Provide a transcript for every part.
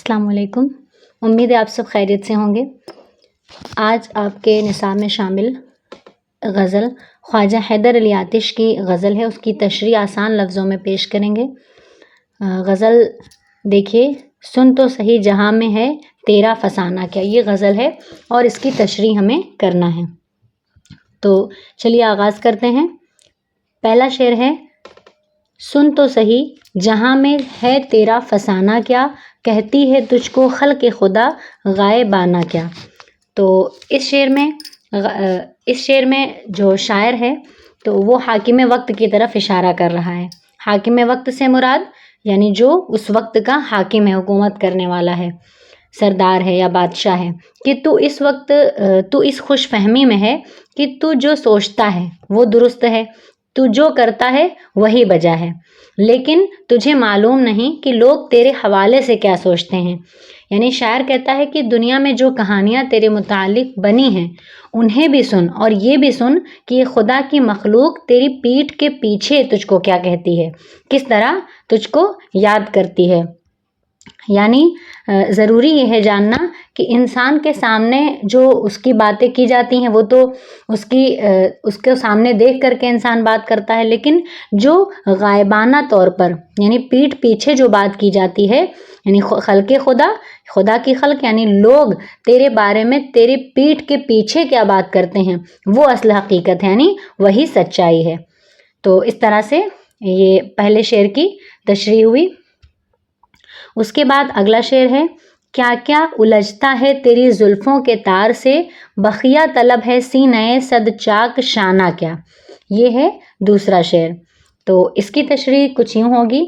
السلام علیکم. امید ہے آپ سب خیریت سے ہوں گے. آج آپ کے نصاب میں شامل غزل خواجہ حیدر علی آتش کی غزل ہے. اس کی تشریح آسان لفظوں میں پیش کریں گے. غزل دیکھیے. سن تو صحیح جہاں میں ہے تیرا فسانہ کیا. یہ غزل ہے اور اس کی تشریح ہمیں کرنا ہے. تو چلیے آغاز کرتے ہیں. پہلا شعر ہے: سن تو صحیح جہاں میں ہے تیرا فسانہ کیا، کہتی ہے تجھ کو خلق خدا غائبانہ کیا. تو اس شعر میں جو شاعر ہے تو وہ حاکم وقت کی طرف اشارہ کر رہا ہے. حاکم وقت سے مراد یعنی جو اس وقت کا حاکم ہے، حکومت کرنے والا ہے، سردار ہے یا بادشاہ ہے، کہ تو اس وقت تو اس خوش فہمی میں ہے کہ تو جو سوچتا ہے وہ درست ہے، تو جو کرتا ہے وہی بجا ہے، لیکن تجھے معلوم نہیں کہ لوگ تیرے حوالے سے کیا سوچتے ہیں. یعنی شاعر کہتا ہے کہ دنیا میں جو کہانیاں تیرے متعلق بنی ہیں انہیں بھی سن، اور یہ بھی سن کہ یہ خدا کی مخلوق تیری پیٹھ کے پیچھے تجھ کو کیا کہتی ہے، کس طرح تجھ کو یاد کرتی ہے. یعنی ضروری یہ ہے جاننا کہ انسان کے سامنے جو اس کی باتیں کی جاتی ہیں وہ تو اس کے سامنے دیکھ کر کے انسان بات کرتا ہے، لیکن جو غائبانہ طور پر یعنی پیٹھ پیچھے جو بات کی جاتی ہے، یعنی خلق خدا کی خلق، یعنی لوگ تیرے بارے میں تیرے پیٹھ کے پیچھے کیا بات کرتے ہیں وہ اصل حقیقت ہے، یعنی وہی سچائی ہے. تو اس طرح سے یہ پہلے شعر کی تشریح ہوئی. اس کے بعد اگلا شعر ہے: کیا کیا الجھتا ہے تیری زلفوں کے تار سے، بخیہ طلب ہے سینہ صد چاک شانہ کیا. یہ ہے دوسرا شعر. تو اس کی تشریح کچھ یوں ہوگی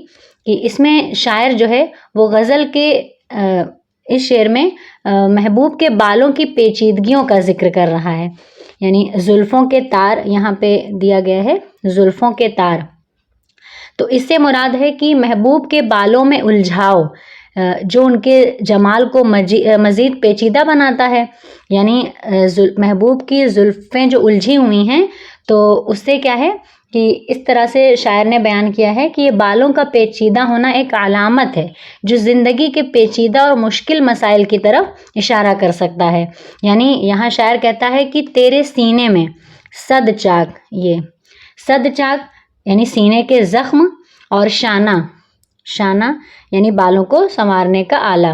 کہ اس میں شاعر جو ہے وہ غزل کے اس شعر میں محبوب کے بالوں کی پیچیدگیوں کا ذکر کر رہا ہے. یعنی زلفوں کے تار یہاں پہ دیا گیا ہے، زلفوں کے تار. تو اس سے مراد ہے کہ محبوب کے بالوں میں الجھاؤ جو ان کے جمال کو مزید پیچیدہ بناتا ہے. یعنی محبوب کی زلفیں جو الجھی ہوئی ہیں تو اس سے کیا ہے کہ اس طرح سے شاعر نے بیان کیا ہے کہ یہ بالوں کا پیچیدہ ہونا ایک علامت ہے جو زندگی کے پیچیدہ اور مشکل مسائل کی طرف اشارہ کر سکتا ہے. یعنی یہاں شاعر کہتا ہے کہ تیرے سینے میں صد چاک، یہ صد چاک یعنی سینے کے زخم، اور شانہ یعنی بالوں کو سنوارنے کا آلہ.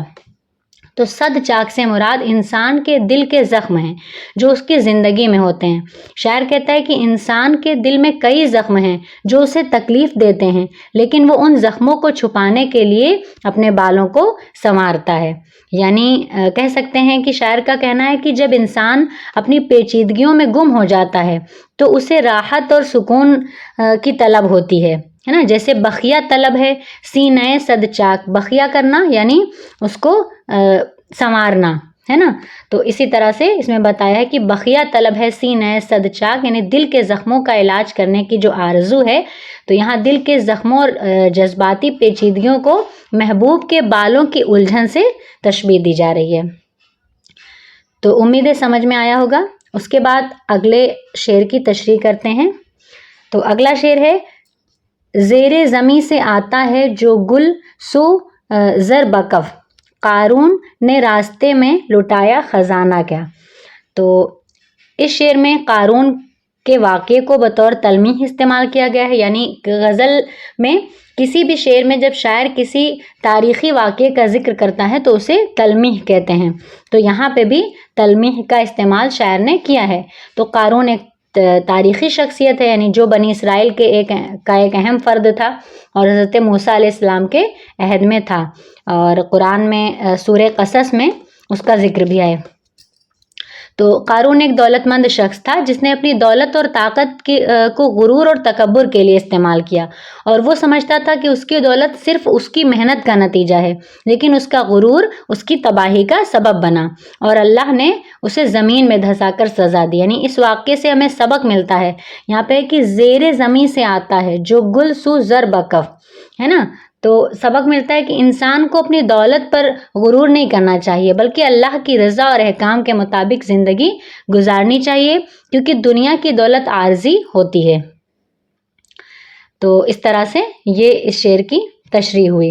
تو صد چاک سے مراد انسان کے دل کے زخم ہیں جو اس کی زندگی میں ہوتے ہیں. شاعر کہتا ہے کہ انسان کے دل میں کئی زخم ہیں جو اسے تکلیف دیتے ہیں، لیکن وہ ان زخموں کو چھپانے کے لیے اپنے بالوں کو سنوارتا ہے. یعنی کہہ سکتے ہیں کہ شاعر کا کہنا ہے کہ جب انسان اپنی پیچیدگیوں میں گم ہو جاتا ہے تو اسے راحت اور سکون کی طلب ہوتی ہے نا. جیسے بخیہ طلب ہے سینہ صد چاک، بخیہ کرنا یعنی اس کو سنوارنا ہے نا. تو اسی طرح سے اس میں بتایا ہے کہ بخیہ طلب ہے سینہ صد چاک، یعنی دل کے زخموں کا علاج کرنے کی جو آرزو ہے. تو یہاں دل کے زخموں اور جذباتی پیچیدگیوں کو محبوب کے بالوں کی الجھن سے تشبیہ دی جا رہی ہے. تو امید ہے سمجھ میں آیا ہوگا. اس کے بعد اگلے شعر کی تشریح کرتے ہیں. تو اگلا شعر ہے: زیر زمیں سے آتا ہے جو گل سو زر بکف، قارون نے راستے میں لٹایا خزانہ کیا. تو اس شعر میں قارون کے واقعے کو بطور تلمیح استعمال کیا گیا ہے. یعنی غزل میں کسی بھی شعر میں جب شاعر کسی تاریخی واقعے کا ذکر کرتا ہے تو اسے تلمیح کہتے ہیں. تو یہاں پہ بھی تلمیح کا استعمال شاعر نے کیا ہے. تو قارون ایک تاریخی شخصیت ہے، یعنی جو بنی اسرائیل کے ایک اہم فرد تھا اور حضرت موسیٰ علیہ السلام کے عہد میں تھا، اور قرآن میں سورہ قصص میں اس کا ذکر بھی ہے. تو قارون ایک دولت مند شخص تھا جس نے اپنی دولت اور طاقت کو غرور اور تکبر کے لیے استعمال کیا، اور وہ سمجھتا تھا کہ اس کی دولت صرف اس کی محنت کا نتیجہ ہے، لیکن اس کا غرور اس کی تباہی کا سبب بنا اور اللہ نے اسے زمین میں دھسا کر سزا دی. یعنی اس واقعے سے ہمیں سبق ملتا ہے یہاں پہ کہ زیر زمین سے آتا ہے جو گل سو زر بکف، ہے نا. تو سبق ملتا ہے کہ انسان کو اپنی دولت پر غرور نہیں کرنا چاہیے، بلکہ اللہ کی رضا اور احکام کے مطابق زندگی گزارنی چاہیے، کیونکہ دنیا کی دولت عارضی ہوتی ہے. تو اس طرح سے یہ اس شعر کی تشریح ہوئی.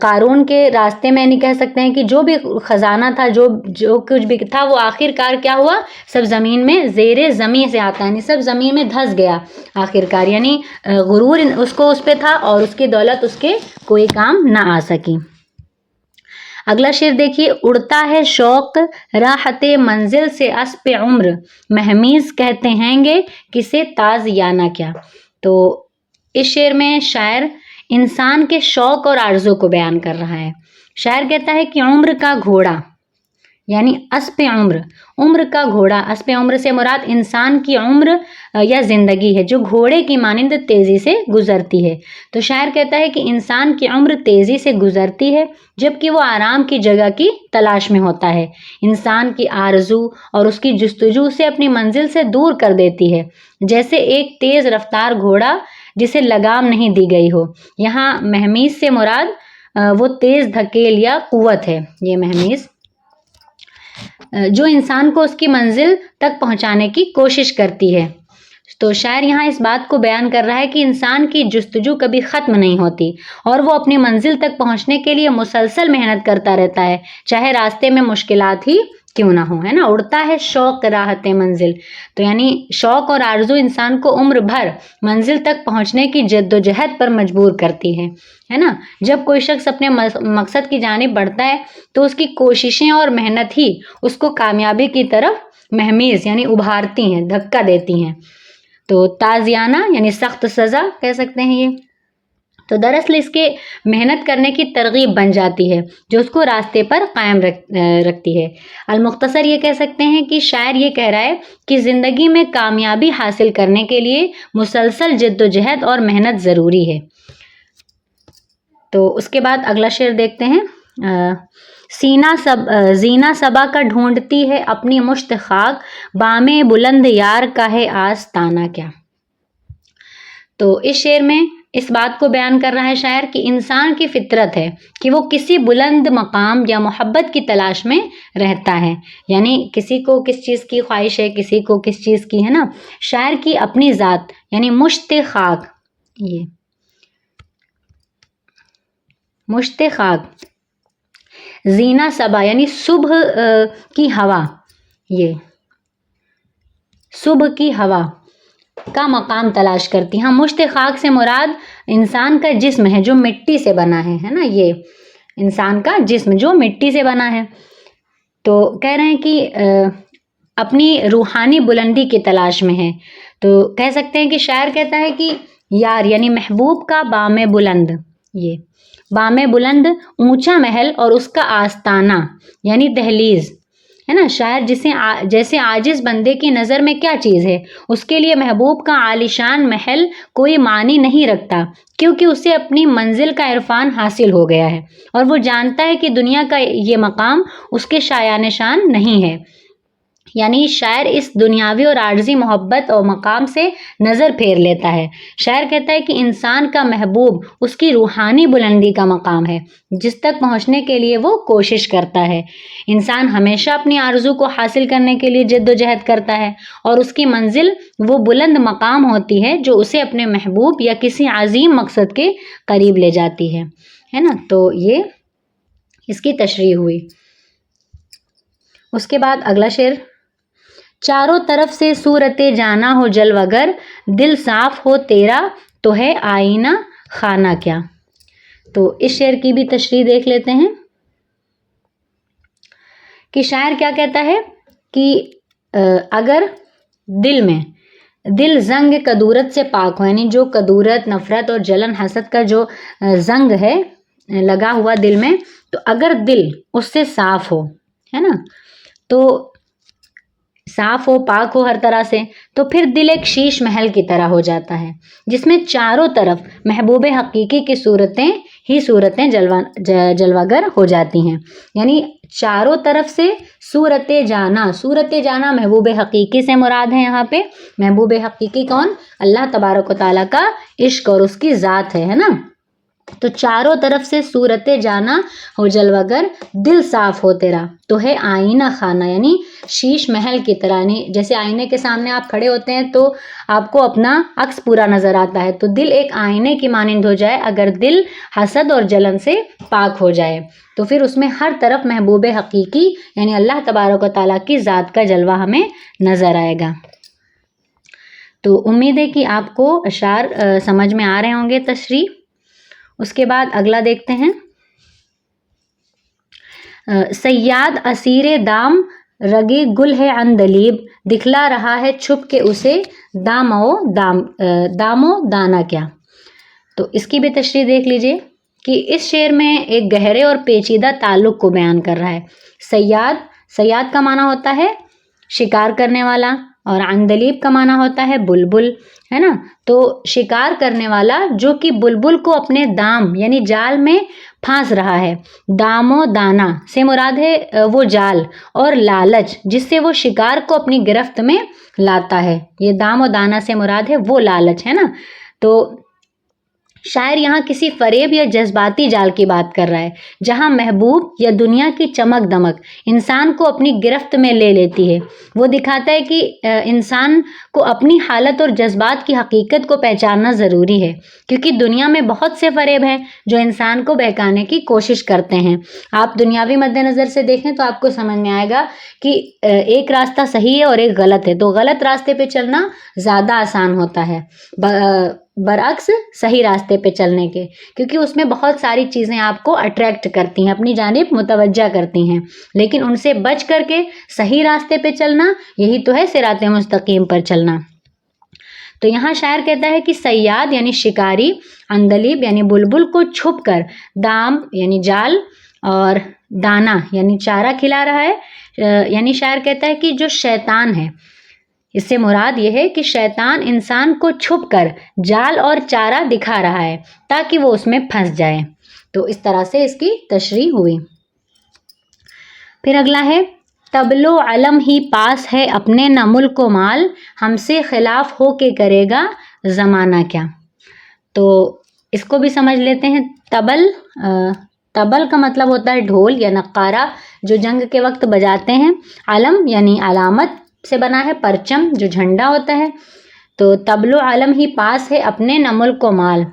قارون کے راستے میں نہیں کہہ سکتے ہیں کہ جو بھی خزانہ تھا جو کچھ بھی تھا وہ آخرکار کیا ہوا، سب زمین میں زیر زمین سے آتا ہے، یعنی سب زمین میں دھس گیا آخرکار، یعنی غرور اس کو اس پہ تھا اور اس کی دولت اس کے کوئی کام نہ آ سکی۔ اگلا شعر دیکھیے، اڑتا ہے شوق راحت منزل سے اسب عمر، مہمیز کہتے ہیں گے کسے تازیانہ کیا۔ تو اس شعر میں شاعر انسان کے شوق اور آرزو کو بیان کر رہا ہے۔ شاعر کہتا ہے کہ عمر کا گھوڑا یعنی اسب عمر، عمر کا گھوڑا، اسب عمر سے مراد انسان کی عمر یا زندگی ہے جو گھوڑے کی مانند تیزی سے گزرتی ہے۔ تو شاعر کہتا ہے کہ انسان کی عمر تیزی سے گزرتی ہے جبکہ وہ آرام کی جگہ کی تلاش میں ہوتا ہے۔ انسان کی آرزو اور اس کی جستجو سے اپنی منزل سے دور کر دیتی ہے، جیسے ایک تیز رفتار گھوڑا جسے لگام نہیں دی گئی ہو۔ یہاں مہمیز سے مراد وہ تیز دھکیل یا قوت ہے، یہ مہمیز جو انسان کو اس کی منزل تک پہنچانے کی کوشش کرتی ہے۔ تو شاعر یہاں اس بات کو بیان کر رہا ہے کہ انسان کی جستجو کبھی ختم نہیں ہوتی اور وہ اپنی منزل تک پہنچنے کے لیے مسلسل محنت کرتا رہتا ہے، چاہے راستے میں مشکلات ہی کیوں نہ ہو، ہے نا۔ اڑتا ہے شوق راحت منزل، تو یعنی شوق اور آرزو انسان کو عمر بھر منزل تک پہنچنے کی جد و جہد پر مجبور کرتی ہے نا۔ جب کوئی شخص اپنے مقصد کی جانب بڑھتا ہے تو اس کی کوششیں اور محنت ہی اس کو کامیابی کی طرف مہمیز یعنی ابھارتی ہیں، دھکا دیتی ہیں۔ تو تازیانہ یعنی سخت سزا کہہ سکتے ہیں یہ، تو دراصل اس کے محنت کرنے کی ترغیب بن جاتی ہے جو اس کو راستے پر قائم رکھتی ہے۔ المختصر یہ کہہ سکتے ہیں کہ شاعر یہ کہہ رہا ہے کہ زندگی میں کامیابی حاصل کرنے کے لیے مسلسل جد و جہد اور محنت ضروری ہے۔ تو اس کے بعد اگلا شعر دیکھتے ہیں، زینہ صبا کا ڈھونڈتی ہے اپنی مشت خاک، بام بلند یار کا ہے آستانہ کیا۔ تو اس شعر میں اس بات کو بیان کر رہا ہے شاعر کہ انسان کی فطرت ہے کہ وہ کسی بلند مقام یا محبت کی تلاش میں رہتا ہے، یعنی کسی کو کس چیز کی خواہش ہے، کسی کو کس چیز کی، ہے نا۔ شاعر کی اپنی ذات یعنی مشت خاک، یہ مشت خاک، زینہ صبا یعنی صبح کی ہوا، یہ صبح کی ہوا کا مقام تلاش کرتی۔ ہاں، مشت خاک سے مراد انسان کا جسم ہے جو مٹی سے بنا ہے نا، یہ انسان کا جسم جو مٹی سے بنا ہے۔ تو کہہ رہے ہیں کہ اپنی روحانی بلندی کی تلاش میں ہے۔ تو کہہ سکتے ہیں کہ شاعر کہتا ہے کہ یار یعنی محبوب کا بام بلند، یہ بام بلند اونچا محل اور اس کا آستانہ یعنی دہلیز، ہے نا۔ شاعر جیسے عاجز بندے کی نظر میں کیا چیز ہے، اس کے لیے محبوب کا عالیشان محل کوئی معنی نہیں رکھتا، کیونکہ اسے اپنی منزل کا عرفان حاصل ہو گیا ہے اور وہ جانتا ہے کہ دنیا کا یہ مقام اس کے شایان شان نہیں ہے۔ یعنی شاعر اس دنیاوی اور عارضی محبت اور مقام سے نظر پھیر لیتا ہے۔ شاعر کہتا ہے کہ انسان کا محبوب اس کی روحانی بلندی کا مقام ہے جس تک پہنچنے کے لیے وہ کوشش کرتا ہے۔ انسان ہمیشہ اپنی آرزو کو حاصل کرنے کے لیے جد و جہد کرتا ہے اور اس کی منزل وہ بلند مقام ہوتی ہے جو اسے اپنے محبوب یا کسی عظیم مقصد کے قریب لے جاتی ہے نا۔ تو یہ اس کی تشریح ہوئی۔ اس کے بعد اگلا شعر، چاروں طرف سے صورت جانا ہو جلوہ گر، دل صاف ہو تیرا تو ہے آئینہ خانہ کیا۔ تو اس شعر کی بھی تشریح دیکھ لیتے ہیں کہ شاعر کیا کہتا ہے کہ اگر دل زنگ کدورت سے پاک ہو، یعنی جو کدورت، نفرت اور جلن، حسد کا جو زنگ ہے لگا ہوا دل میں، تو اگر دل اس سے صاف ہو، ہے نا، تو صاف ہو، پاک ہو ہر طرح سے، تو پھر دل ایک شیش محل کی طرح ہو جاتا ہے جس میں چاروں طرف محبوب حقیقی کی صورتیں جلوہ گر ہو جاتی ہیں۔ یعنی چاروں طرف سے صورت جانا محبوب حقیقی سے مراد ہے۔ یہاں پہ محبوب حقیقی کون؟ اللہ تبارک و تعالیٰ کا عشق اور اس کی ذات ہے نا۔ تو چاروں طرف سے صورت جانا ہو جلوگر، دل صاف ہو تیرا تو ہے آئینہ خانہ، یعنی شیش محل کی طرح، یعنی جیسے آئینے کے سامنے آپ کھڑے ہوتے ہیں تو آپ کو اپنا عکس پورا نظر آتا ہے، تو دل ایک آئینے کی مانند ہو جائے، اگر دل حسد اور جلن سے پاک ہو جائے تو پھر اس میں ہر طرف محبوب حقیقی یعنی اللہ تبارک و تعالیٰ کی ذات کا جلوہ ہمیں نظر آئے گا۔ تو امید ہے کہ آپ کو اشعار سمجھ میں آ رہے ہوں گے تشریح۔ اس کے بعد اگلا دیکھتے ہیں، صیاد اسیر دام رگے گل ہے عندلیب، دکھلا رہا ہے چھپ کے اسے دام و دانا کیا۔ تو اس کی بھی تشریح دیکھ لیجئے کہ اس شعر میں ایک گہرے اور پیچیدہ تعلق کو بیان کر رہا ہے۔ سیاد کا معنی ہوتا ہے شکار کرنے والا، اور عندلیب کا معنی ہوتا ہے بلبل، ہے نا۔ تو شکار کرنے والا جو کہ بلبل کو اپنے دام یعنی جال میں پھانس رہا ہے، دام و دانا سے مراد ہے وہ جال، اور لالچ جس سے وہ شکار کو اپنی گرفت میں لاتا ہے، یہ دام و دانا سے مراد ہے وہ لالچ، ہے نا۔ تو شاعر یہاں کسی فریب یا جذباتی جال کی بات کر رہا ہے جہاں محبوب یا دنیا کی چمک دمک انسان کو اپنی گرفت میں لے لیتی ہے۔ وہ دکھاتا ہے کہ انسان کو اپنی حالت اور جذبات کی حقیقت کو پہچاننا ضروری ہے، کیونکہ دنیا میں بہت سے فریب ہیں جو انسان کو بہکانے کی کوشش کرتے ہیں۔ آپ دنیاوی مد نظر سے دیکھیں تو آپ کو سمجھ میں آئے گا کہ ایک راستہ صحیح ہے اور ایک غلط ہے، تو غلط راستے پہ چلنا زیادہ آسان ہوتا ہے برعکس صحیح راستے پہ چلنے کے، کیونکہ اس میں بہت ساری چیزیں آپ کو اٹریکٹ کرتی ہیں، اپنی جانب متوجہ کرتی ہیں، لیکن ان سے بچ کر کے صحیح راستے پہ چلنا یہی تو ہے صراط مستقیم پر چلنا۔ تو یہاں شاعر کہتا ہے کہ صیاد یعنی شکاری، عندلیب یعنی بلبل کو چھپ کر دام یعنی جال اور دانا یعنی چارہ کھلا رہا ہے، یعنی شاعر کہتا ہے کہ جو شیطان ہے، اس سے مراد یہ ہے کہ شیطان انسان کو چھپ کر جال اور چارہ دکھا رہا ہے تاکہ وہ اس میں پھنس جائے۔ تو اس طرح سے اس کی تشریح ہوئی۔ پھر اگلا ہے، تبلو علم ہی پاس ہے اپنے نہ ملک و مال، ہم سے خلاف ہو کے کرے گا زمانہ کیا۔ تو اس کو بھی سمجھ لیتے ہیں۔ تبل کا مطلب ہوتا ہے ڈھول یا نقارہ جو جنگ کے وقت بجاتے ہیں، علم یعنی علامت سے بنا ہے، پرچم جو جھنڈا ہوتا ہے۔ تو تبلو علم ہی پاس ہے اپنے نہ ملک و مال۔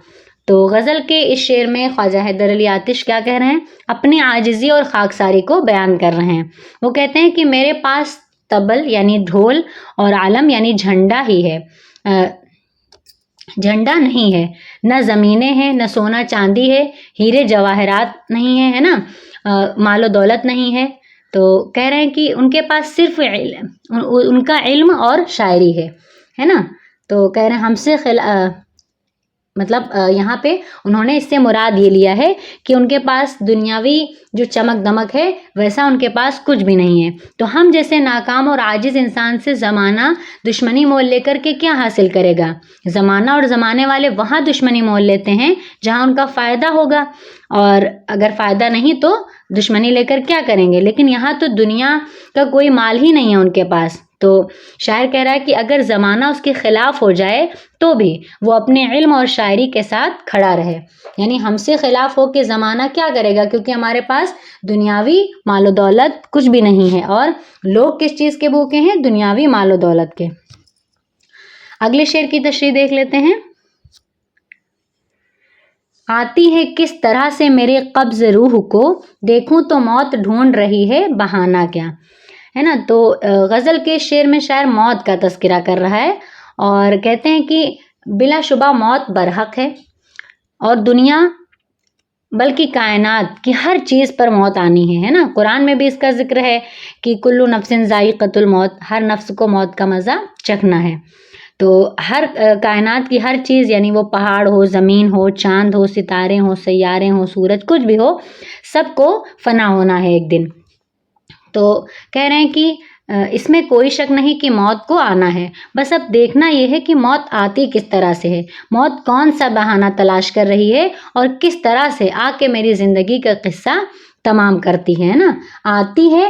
تو غزل کے اس شعر میں خواجہ حیدر علی آتش کیا کہہ رہے ہیں؟ اپنی عاجزی اور خاکساری کو بیان کر رہے ہیں۔ وہ کہتے ہیں کہ میرے پاس تبل یعنی ڈھول اور علم یعنی جھنڈا ہی ہے، جھنڈا نہیں ہے، نہ زمینیں ہیں، نہ سونا چاندی ہے، ہیرے جواہرات نہیں ہے، ہے نا، مال و دولت نہیں ہے۔ تو کہہ رہے ہیں کہ ان کے پاس صرف ان کا علم اور شاعری ہے نا۔ تو کہہ رہے ہیں ہم سے مطلب یہاں پہ انہوں نے اس سے مراد یہ لیا ہے کہ ان کے پاس دنیاوی جو چمک دمک ہے ویسا ان کے پاس کچھ بھی نہیں ہے، تو ہم جیسے ناکام اور عاجز انسان سے زمانہ دشمنی مول لے کر کے کیا حاصل کرے گا؟ زمانہ اور زمانے والے وہاں دشمنی مول لیتے ہیں جہاں ان کا فائدہ ہوگا، اور اگر فائدہ نہیں تو دشمنی لے کر کیا کریں گے؟ لیکن یہاں تو دنیا کا کوئی مال ہی نہیں ہے ان کے پاس۔ تو شاعر کہہ رہا ہے کہ اگر زمانہ اس کے خلاف ہو جائے تو بھی وہ اپنے علم اور شاعری کے ساتھ کھڑا رہے، یعنی ہم سے خلاف ہو کے زمانہ کیا کرے گا؟ کیونکہ ہمارے پاس دنیاوی مال و دولت کچھ بھی نہیں ہے، اور لوگ کس چیز کے بھوکے ہیں؟ دنیاوی مال و دولت کے۔ اگلے شعر کی تشریح دیکھ لیتے ہیں۔ آتی ہے کس طرح سے میرے قبض روح کو، دیکھوں تو موت ڈھونڈ رہی ہے بہانہ کیا، ہے نا۔ تو غزل کے شعر میں شاعر موت کا تذکرہ کر رہا ہے اور کہتے ہیں کہ بلا شبہ موت برحق ہے، اور دنیا بلکہ کائنات کی ہر چیز پر موت آنی ہے نا۔ قرآن میں بھی اس کا ذکر ہے کہ کلو نفس ذائقۃ الموت، ہر نفس کو موت کا مزہ چکھنا ہے۔ تو ہر کائنات کی ہر چیز یعنی وہ پہاڑ ہو، زمین ہو، چاند ہو، ستارے ہوں، سیارے ہوں، سورج، کچھ بھی ہو، سب کو فنا ہونا ہے ایک دن۔ تو کہہ رہے ہیں کہ اس میں کوئی شک نہیں کہ موت کو آنا ہے، بس اب دیکھنا یہ ہے کہ موت آتی کس طرح سے ہے، موت کون سا بہانہ تلاش کر رہی ہے اور کس طرح سے آ کے میری زندگی کا قصہ تمام کرتی ہے نا۔ آتی ہے